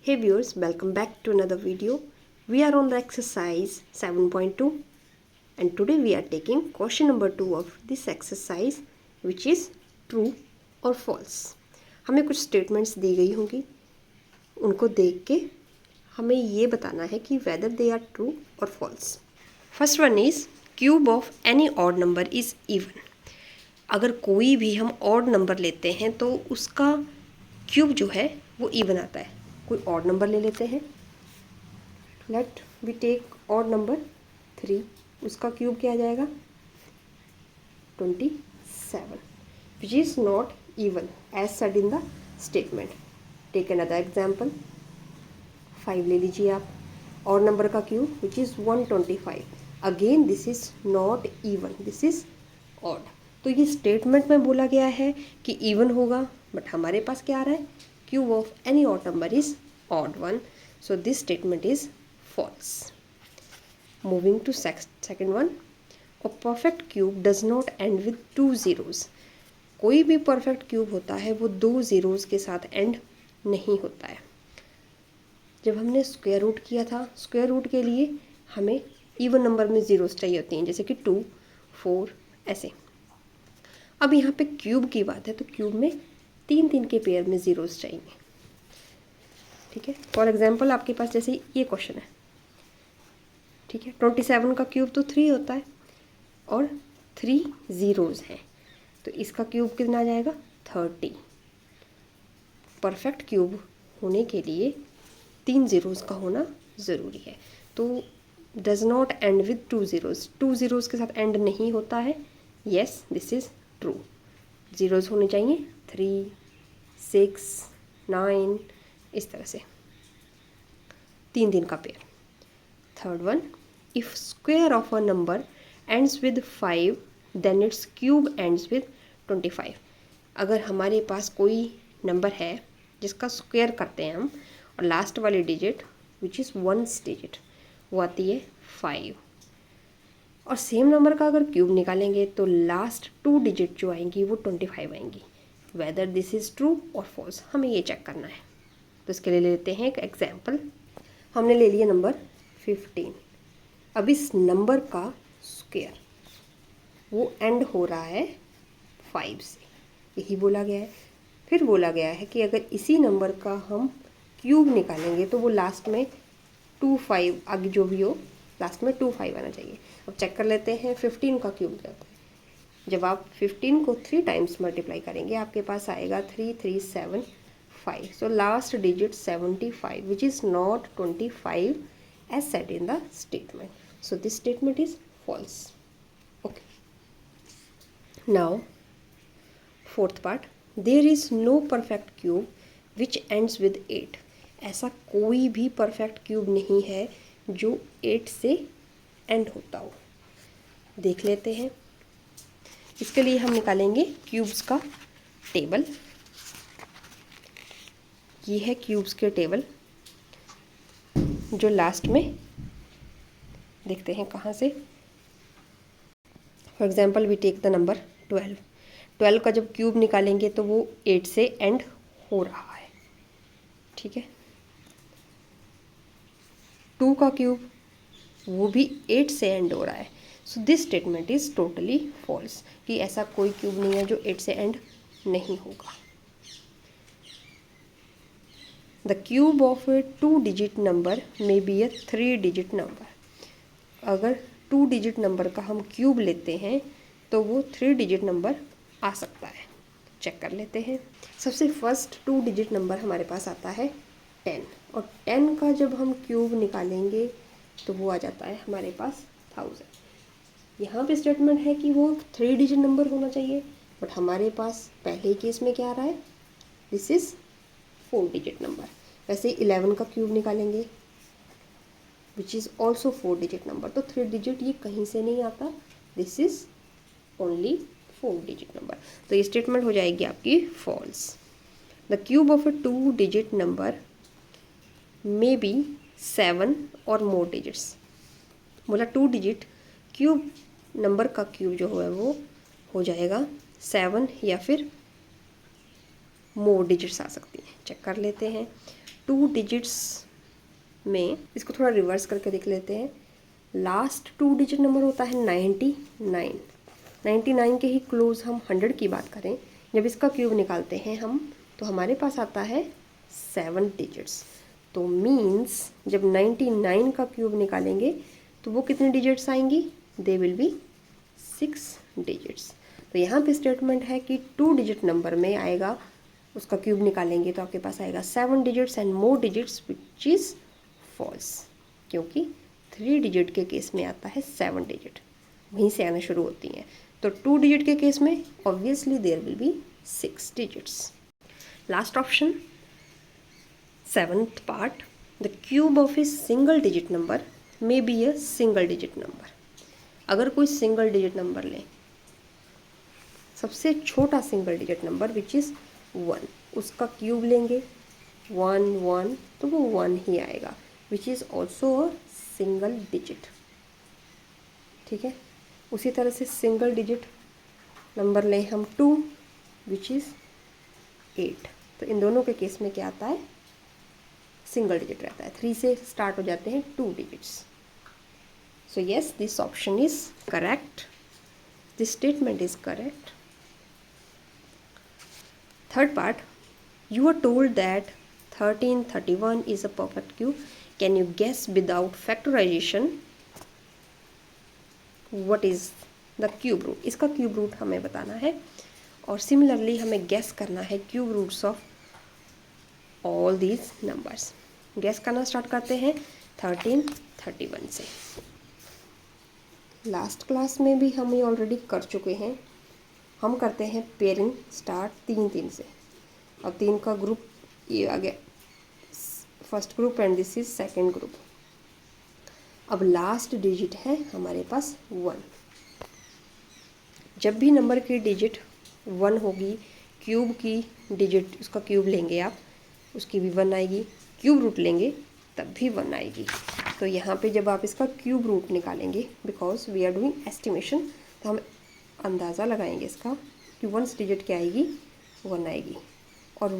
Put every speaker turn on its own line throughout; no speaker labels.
Hey viewers, welcome back to another video. We are on the exercise 7.2 and today we are taking question number 2 of this exercise which is true or false. हमें कुछ statements दी गई होंगी, उनको देख के हमें ये बताना है कि whether they are true or false. First one is cube of any odd number is even. अगर कोई भी हम odd number लेते हैं तो उसका क्यूब जो है वो even आता है. कोई ऑड नंबर ले लेते हैं. Let we take odd number 3. उसका क्यूब क्या आ जाएगा 27 which is not even as said in the statement. Take another example 5 ले लीजिए आप. ऑड नंबर का cube which is 125. Again this is not even, this is odd. तो ये स्टेटमेंट में बोला गया है कि इवन होगा, बट हमारे पास क्या आ रहा है cube of any odd number is odd one, so this statement is false. Moving to second one, a perfect cube does not end with 2 zeros. कोई भी perfect cube होता है वो 2 zeros के साथ end नहीं होता है. जब हमने स्क्वायर रूट किया था, स्क्वायर रूट के लिए हमें इवन नंबर में जीरोस चाहिए होती हैं, जैसे कि 2, 4 ऐसे. अब यहाँ पे क्यूब की बात है तो क्यूब में 3 के पेयर में ज़ीरोस चाहिए. ठीक है. फॉर एग्जांपल आपके पास जैसे ये क्वेश्चन है, ठीक है, 27 का क्यूब तो 3 होता है और 3 ज़ीरोज़ हैं, तो इसका क्यूब कितना आ जाएगा 30. परफेक्ट क्यूब होने के लिए 3 ज़ीरोज़ का होना ज़रूरी है. तो does not and with 2 zeros. 2 zeros के साथ एंड नहीं होता है. Yes, this is true. Zeros होने चाहिए 3, 6, 9 इस तरह से 3 का pair. Third one, if square of a number ends with 5 then it's cube ends with 25. अगर हमारे पास कोई नंबर है जिसका स्क्वायर करते हैं हम और लास्ट वाली डिजिट विच इज़ 1 डिजिट वो आती है 5 और सेम नंबर का अगर क्यूब निकालेंगे तो लास्ट 2 डिजिट जो आएंगी वो 25 आएंगी. वेदर दिस इज़ ट्रू और फॉल्स हमें ये चेक करना है. तो इसके लिए लेते हैं एक एग्जाम्पल. हमने ले लिया नंबर 15. अब इस नंबर का स्क्वायर वो एंड हो रहा है 5 से, यही बोला गया है. फिर बोला गया है कि अगर इसी नंबर का हम क्यूब निकालेंगे तो वो लास्ट में 25 आगे जो भी हो लास्ट में 25 आना चाहिए. अब चेक कर लेते हैं 15 का क्यूब क्या होता है. जब आप 15 को 3 टाइम्स मल्टीप्लाई करेंगे आपके पास आएगा 3, 3, 7, 5. So last digit 75 which is not 25 as said in the statement. So this statement is false. Okay. Now fourth part, there is no perfect cube which ends with 8. ऐसा कोई भी परफेक्ट क्यूब नहीं है जो 8 से एंड होता हो. देख लेते हैं. इसके लिए हम निकालेंगे क्यूब्स का टेबल. ये है क्यूब्स के टेबल जो लास्ट में देखते हैं कहाँ से. For example we take the number 12. 12 का जब क्यूब निकालेंगे तो वो 8 से एंड हो रहा है. ठीक है. 2 का क्यूब वो भी 8 से एंड हो रहा है. So this statement is totally false कि ऐसा कोई क्यूब नहीं है जो 8 से एंड नहीं होगा. The cube of a 2 digit number may B A 3 digit number. अगर 2 डिजिट नंबर का हम क्यूब लेते हैं तो वो 3 डिजिट नंबर आ सकता है. चेक कर लेते हैं. सबसे फर्स्ट 2 डिजिट नंबर हमारे पास आता है 10 और 10 का जब हम क्यूब निकालेंगे तो वो आ जाता है हमारे पास 1000. यहाँ पे स्टेटमेंट है कि वो 3 डिजिट नंबर होना चाहिए, बट हमारे पास पहले केस में क्या आ रहा है, दिस इज़ 4 डिजिट नंबर. वैसे 11 का क्यूब निकालेंगे which is also 4 digit number. तो 3 डिजिट ये कहीं से नहीं आता, this is only 4 digit number. तो ये स्टेटमेंट हो जाएगी आपकी false. The cube of a 2 digit number may be 7 और मोर डिजिट्स. बोला 2 डिजिट क्यूब नंबर का क्यूब जो है वो हो जाएगा 7 या फिर मोर डिजिट्स आ सकती हैं. चेक कर लेते हैं. 2 डिजिट्स में इसको थोड़ा रिवर्स करके देख लेते हैं। लास्ट 2 डिजिट नंबर होता है 99। 99 के ही क्लोज हम 100 की बात करें, जब इसका क्यूब निकालते हैं हम तो हमारे पास आता है 7 डिजिट्स। तो मीन्स जब 99 का क्यूब निकालेंगे तो वो कितने डिजिट्स आएंगी? They will be 6 digits. तो यहाँ पे स्टेटमेंट है कि 2 डिजिट नंबर में आएगा, उसका क्यूब निकालेंगे तो आपके पास आएगा 7 digits and more digits which is false, क्योंकि 3 डिजिट के केस में आता है 7 डिजिट, वहीं से आना शुरू होती हैं। तो 2 डिजिट के केस में obviously there will be 6 digits. Last option, 7th part, the cube of a single digit number may be a single digit number. अगर कोई सिंगल डिजिट नंबर लें, सबसे छोटा single digit number which is 1, उसका cube लेंगे 1 1 तो वो 1 ही आएगा, विच is also a single digit. ठीक है, उसी तरह से सिंगल डिजिट नंबर लें हम 2 विच इज़ 8, तो इन दोनों के केस में क्या आता है? सिंगल डिजिट रहता है। 3 से स्टार्ट हो जाते हैं 2 digits. So yes, this option is correct, this statement is correct. Third part, you are told that 1331 is a perfect cube. Can you guess without factorization what is the cube root? इसका cube root हमें बताना है और similarly हमें guess करना है cube roots of all these numbers. Guess करना start करते हैं 1331 से। लास्ट क्लास में भी हम ये ऑलरेडी कर चुके हैं। हम करते हैं पेयरिंग स्टार्ट 3 3 से। अब 3 का ग्रुप ये आ गया, first group and this is second group. अब लास्ट डिजिट है हमारे पास 1। जब भी नंबर की डिजिट 1 होगी, क्यूब की डिजिट उसका क्यूब लेंगे आप, उसकी भी 1 आएगी, क्यूब रूट लेंगे तब भी 1 आएगी। तो यहाँ पे जब आप इसका क्यूब रूट निकालेंगे, because we are doing estimation, तो हम अंदाज़ा लगाएंगे इसका कि 1 डिजिट क्या आएगी? 1 आएगी, और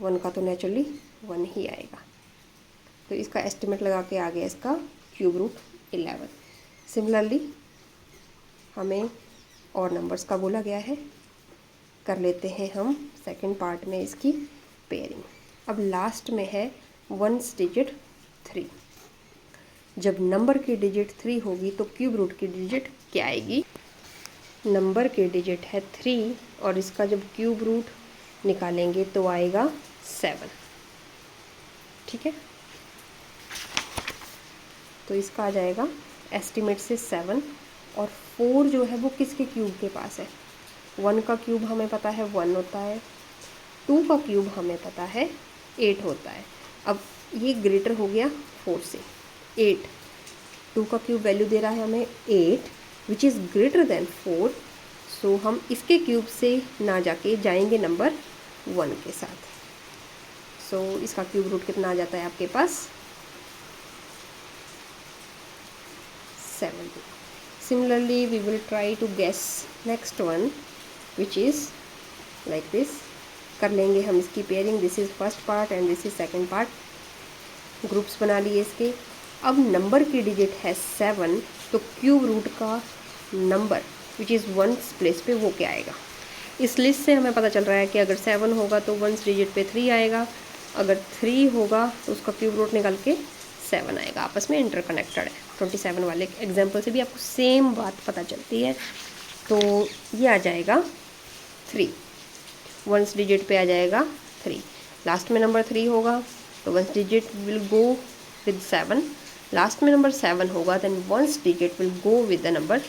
1 का तो नेचुरली 1 ही आएगा। तो इसका एस्टिमेट लगा के आ गया इसका क्यूब रूट 11। सिमिलरली हमें और नंबर्स का बोला गया है, कर लेते हैं हम सेकंड पार्ट में इसकी पेयरिंग। अब लास्ट में है 1 डिजिट 3। जब नंबर की डिजिट 3 होगी तो क्यूब रूट की डिजिट क्या आएगी? नंबर की डिजिट है 3 और इसका जब क्यूब रूट निकालेंगे तो आएगा 7। ठीक है, तो इसका आ जाएगा एस्टिमेट से 7, और 4 जो है वो किसके क्यूब के पास है? 1 का क्यूब हमें पता है 1 होता है, 2 का क्यूब हमें पता है 8 होता है। अब ये ग्रेटर हो गया 4 से, 8, 2 का क्यूब वैल्यू दे रहा है हमें 8 विच इज़ ग्रेटर देन 4। सो हम इसके क्यूब से ना जाके जाएंगे नंबर 1 के साथ। सो इसका क्यूब रूट कितना आ जाता है आपके पास? 7। Similarly we will try to guess next one which is like this। कर लेंगे हम इसकी pairing, this is first part and this is second part. Groups बना लिए इसके। अब नंबर की डिजिट है 7, तो क्यूब रूट का नंबर विच इज़ 1 प्लेस पे वो क्या आएगा? इस लिस्ट से हमें पता चल रहा है कि अगर 7 होगा तो 1 डिजिट पे 3 आएगा, अगर 3 होगा तो उसका क्यूब रूट निकल के 7 आएगा। आपस में इंटरकनेक्टेड है। 27 वाले एग्जाम्पल से भी आपको सेम बात पता चलती है। तो ये आ जाएगा 3, 1 डिजिट पे आ जाएगा 3। लास्ट में नंबर 3 होगा तो 1 digit will go with 7। Last में नंबर 7 होगा then 1 digit will go with the number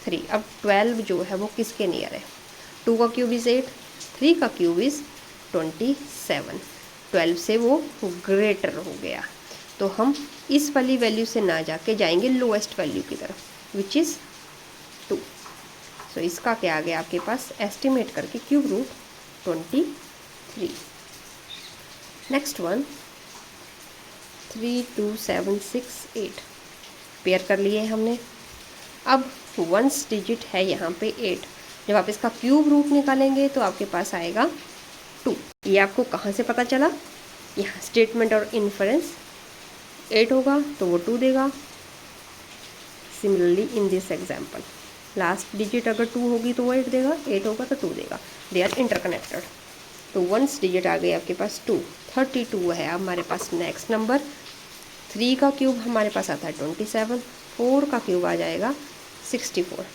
3। अब 12 जो है वो किसके नियर है? 2 का क्यूब इज़ 8, 3 का क्यूब इज़ 27। 12 से वो ग्रेटर हो गया, तो हम इस वाली वैल्यू से ना जाके जाएंगे लोएस्ट वैल्यू की तरफ विच इज़ 2। सो इसका क्या आ गया आपके पास? एस्टिमेट करके cube root 23। Next one 3 2 7 6 8 pair कर लिए हमने। अब 1 डिजिट है यहाँ पे 8। जब आप इसका क्यूब रूट निकालेंगे तो आपके पास आएगा 2। ये आपको कहाँ से पता चला? यहाँ स्टेटमेंट और इन्फरेंस 8 होगा तो वो 2 देगा। Similarly in this example last digit अगर 2 होगी तो वो 8 देगा, 8 होगा तो 2 देगा। They are interconnected. तो वंस डिजिट आ गई आपके पास 2, 32 है हमारे पास नेक्स्ट नंबर। 3 का क्यूब हमारे पास आता है 27, 4 का क्यूब आ जाएगा 64।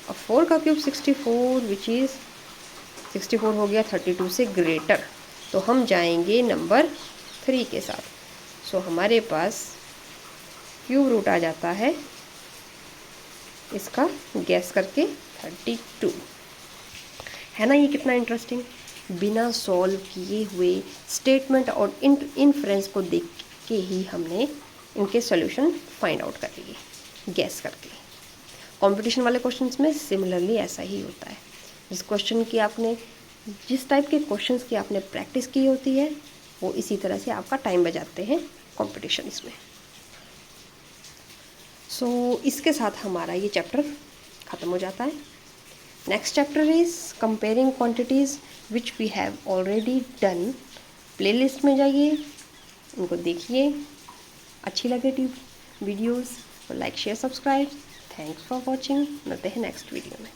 अब 4 का क्यूब 64 विच इज़ 64 हो गया 32 से ग्रेटर, तो हम जाएंगे नंबर 3 के साथ। सो हमारे पास क्यूब रूट आ जाता है इसका गैस करके 32। है ना ये कितना इंटरेस्टिंग। बिना सॉल्व किए हुए स्टेटमेंट और इन्फ्रेंस को देख के ही हमने इनके सॉल्यूशन फाइंड आउट कर लिए गैस करके। कंपटीशन वाले क्वेश्चंस में सिमिलरली ऐसा ही होता है। जिस टाइप के क्वेश्चंस की आपने प्रैक्टिस की होती है वो इसी तरह से आपका टाइम बचाते हैं कॉम्पिटिशन्स में। सो इसके साथ हमारा ये चैप्टर ख़त्म हो जाता है। Next chapter is comparing quantities which we have already done. Playlist में जाइए, उनको देखिए, अच्छी लगे वीडियोज़ तो like share subscribe. Thanks for watching. मिलते हैं नेक्स्ट वीडियो में।